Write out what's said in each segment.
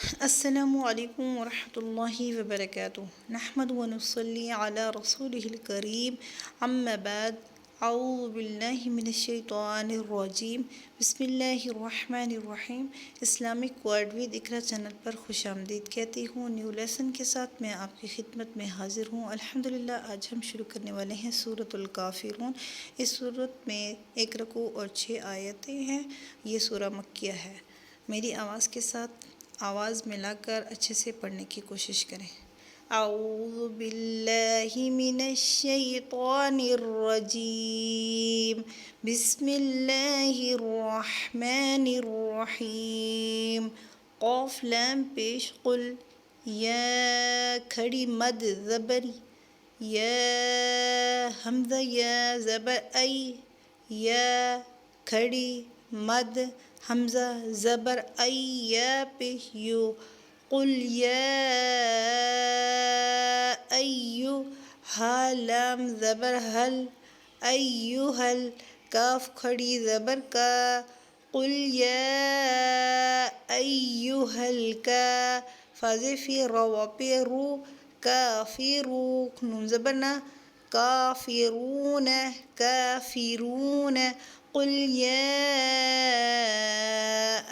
السلام علیکم ورحمۃ اللہ وبرکاتہ نحمد ونصلی علی رسول الکریم اما بعد اعوذ باللہ من الشیطان الرجیم بسم اللہ الرحمن الرحیم۔ Islamic world with Iqra channel پر خوش آمدید کہتی ہوں۔ نیو لیسن کے ساتھ میں آپ کی خدمت میں حاضر ہوں۔ الحمدللہ آج ہم شروع کرنے والے ہیں سورۃ الکافرون۔ اس سورت میں 1 رکوع اور 6 آیتیں ہیں۔ یہ سورہ مکیہ ہے۔ میری آواز کے ساتھ آواز ملا کر اچھے سے پڑھنے کی کوشش کریں۔ اعوذ باللہ من الشیطان الرجیم، بسم اللہ الرحمن الرحیم۔ قاف لام پیش قل، یا کھڑی مد زبر یا، حمزہ یا زبر ای، یا کھڑی مد حمزہ زبر ای یا پیش یو، قل یا ایو، ہا لام زبر حل، ایوہل، کاف کھڑی زبر کا، قل یا ایوہل کا، فاضی رو پہ رو، کافرو، نون زبر نا، کافرون، کافرون، قل یا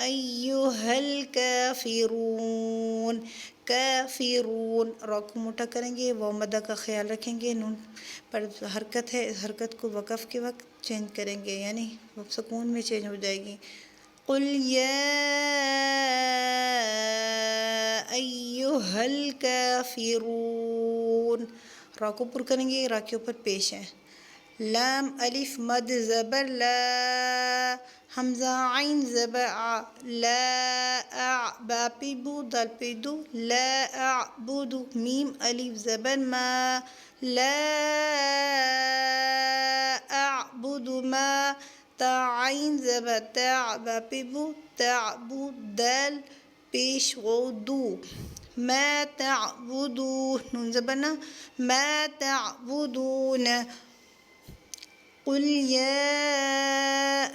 ایوہا الکافرون، کافرون، را کو موٹا کریں گے، واو مدہ کا خیال رکھیں گے، نون پر حرکت ہے، اس حرکت کو وقف کے وقت چینج کریں گے، یعنی سکون میں چینج ہو جائے گی۔ قل یا ایوہا الکافرون، را کو پر کریں گے، را کے اوپر پیش ہے۔ لام الف مد زبر لا، حمزہ عین زبر ع، لا با پہ بو، دال پہ دو، لا اعبد، میم الف زبر ما، لا اعبد ما، تا عین زبر تا، با پہ بو، تعبد، دال پیش غو دو، ما تعبدون، نون زبر نا، ما تعبدون، قل یا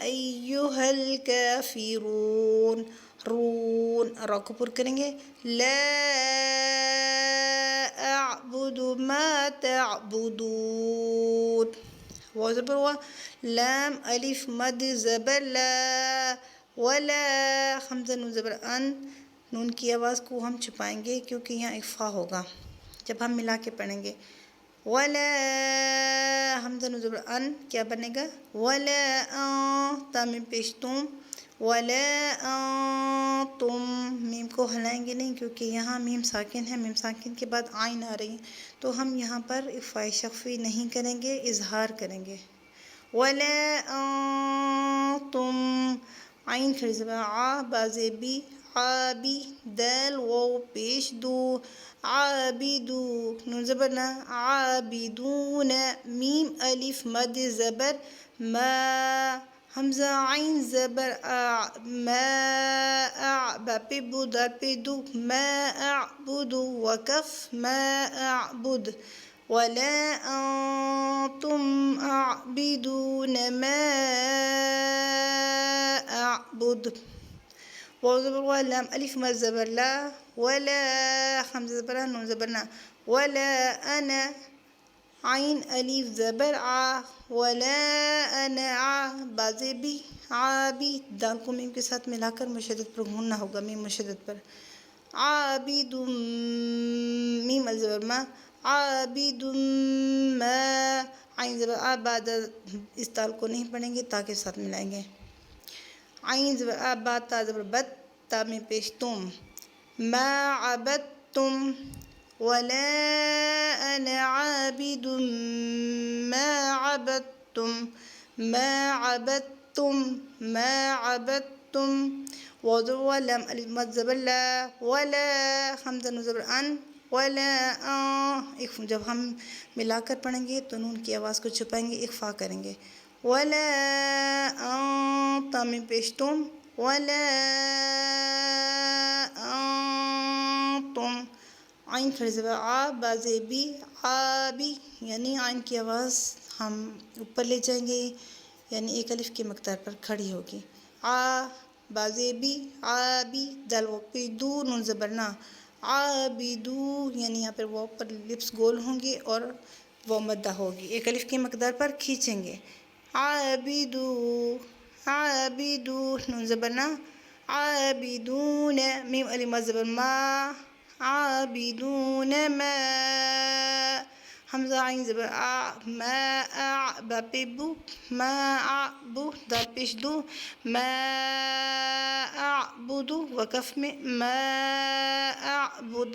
ایہا الکافرون، رون، را کو پر کریں گے، لا اعبد ما تعبدون، واو زبر وا، لام الف مد زبر لا، ولا، حمزہ نون زبر ان، نون کی آواز کو ہم چھپائیں گے کیونکہ یہاں اخفا ہوگا جب ہم ملا کے پڑھیں گے۔ ولا، حمزہ نون زبر ان، کیا بنے گا، ولا تا میم پیش تم، ولا انتم، میم کو ہلائیں گے نہیں کیونکہ یہاں میم ساکن ہے، میم ساکن کے بعد عین آ رہی ہے، تو ہم یہاں پر اخفاء شفوی نہیں کریں گے، اظہار کریں گے۔ ولا انتم، عین کھڑی زبر ع، با زیبی، عابی، دال واو پیش دو، عابدو، نون زبر نا، عابدون، میم الف مد زبر ما، حمزہ عین زبر اع، ما اع، با پہ بو، دال پہ دو، ما اعبد، وقف، ما اعبد، ولا انتم عابدون ما اعبد، واو زبر وا، لام الف مد زبر لا، ولا، حمزہ زبر نون زبر نا، ولا انا، عین الف زبر ع، ولا انا ع، با زیبی، عابی، دال کو میم کے ساتھ ملا کر مشدد پر گھوننا ہوگا، میم مشدد پر، عابد، میم الف زبر ما، عابد ما، عین زبر آ، بعد اس دال کو نہیں پڑھیں گے، تا کے ساتھ ملائیں گے، عین زبر آ، با تا زبر بت، تا میں پیش تم، ما عبدتم، ولا انا عابد ما عبدتم، ما عبدتم، ما عبدتم، واو زبر وا، لام الف مد زبر لا، ولا، حمزہ نون زبر ان، ولا جب ہم ملا کر پڑھیں گے تو نون کی آواز کو چھپائیں گے، اخفا کریں گے، ولا تا میں پیش تم، ولا انتم، عین کھڑی زبر آ، با زیبی، عابی، یعنی عین کی آواز ہم اوپر لے جائیں گے، یعنی ایک الف کے مقدار پر کھڑی ہوگی، آ، بازیبی عابی دال وہ پہ دو نون زبرنا عابدو یعنی یہاں پر وہ پر لپس گول ہوں گے اور وہ مدہ ہوگی، ایک الف کی مقدار پر کھینچیں گے. عابدو عابدو نون زبرنا عابدون میم الف مد زبر ما عابدون ما حمزہ عین زبر ما با پہ بو ما بو دال پیش دو ما اعبدو وقف میں ما اعبد.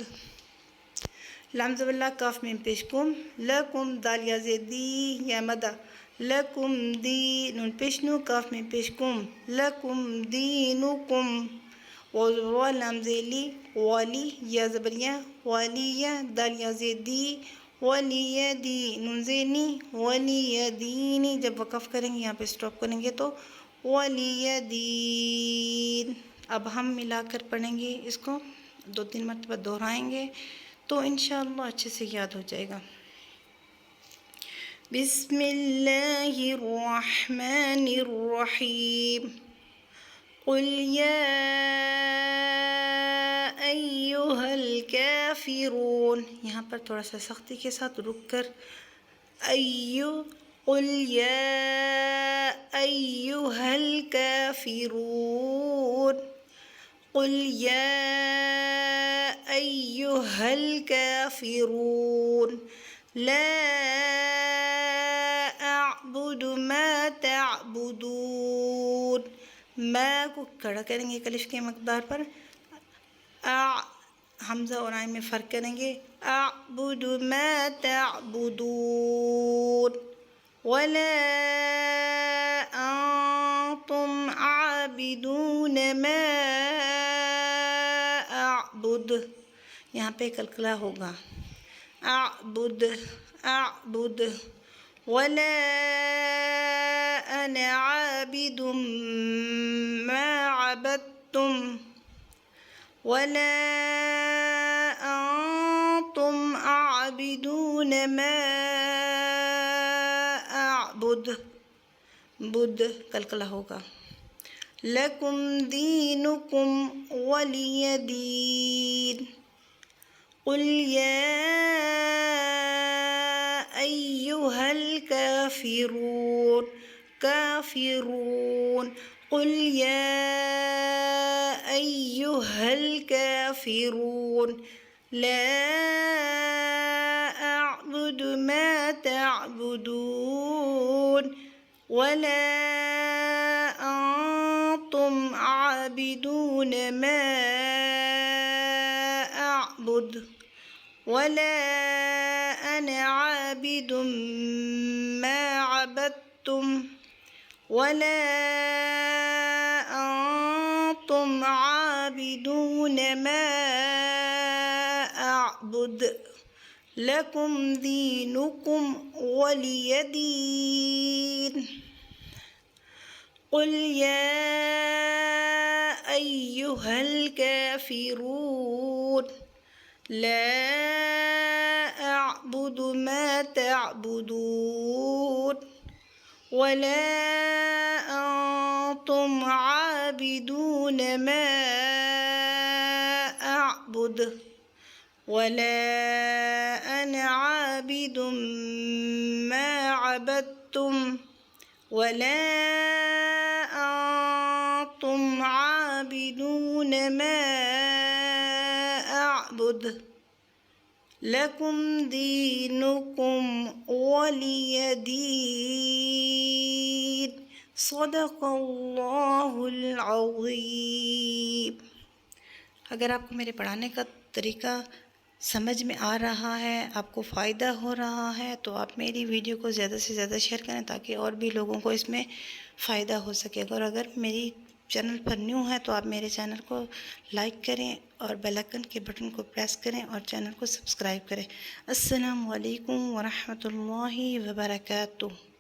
لام زبر لا کاف میں پیش کم لکم دال یا زیدی یا مدہ لکم دی نون پیش نو کاف میں پیش کم لکم دینکم و لام زیلی والی یا زبریہ والیہ دال یا زیدی ولی دی نون زینی ولی دینی. جب وقف کریں گے یہاں پہ اسٹاپ کریں گے تو ولی دین. اب ہم ملا کر پڑھیں گے، اس کو 2-3 مرتبہ دہرائیں گے تو انشاءاللہ اچھے سے یاد ہو جائے گا. بسم اللہ الرحمن الرحیم قل یا ایہا الکافرون. یہاں پر تھوڑا سا سختی کے ساتھ رک کر قل یا ایہا الکافرون قل یا ایہا الکافرون لا اعبد ما تعبدون. ما کو کھڑا کریں گے الف کے مقدار پر، حمزہ اور عین میں فرق کریں گے اعبد ما تعبدون ولا انتم عابدون ما اعبد. یہاں پہ کلکلا ہوگا اعبد اعبد ولا انا عابد ما عبدتم ولا انتم عابدون ما اعبد. بدھ کلکلا ہوگا لکم دینکم ولی دین. قل یا ایہا الکافرون کافرون قل یا ایہا الکافرون لا اعبد ما تعبدون ولا انتم عابدون ما اعبد ولا انا عابد ما عبدتم ولا انتم عابدون ما اعبد لکم دینکم ولی دین. قل یا ایہا الکافرون لا اعبد ما تعبدون ولا انتم عابدون ما اعبد ولا انا عابد ما عبدتم ولا انتم عابدون ما اعبد لکم دینکم ولی دین. صدق اللہ العظیم. اگر آپ کو میرے پڑھانے کا طریقہ سمجھ میں آ رہا ہے، آپ کو فائدہ ہو رہا ہے، تو آپ میری ویڈیو کو زیادہ سے زیادہ شیئر کریں تاکہ اور بھی لوگوں کو اس میں فائدہ ہو سکے. اور اگر میری چینل پر نیو ہے تو آپ میرے چینل کو لائک کریں اور بیل آئکن کے بٹن کو پریس کریں اور چینل کو سبسکرائب کریں. السلام علیکم ورحمۃ اللہ وبرکاتہ.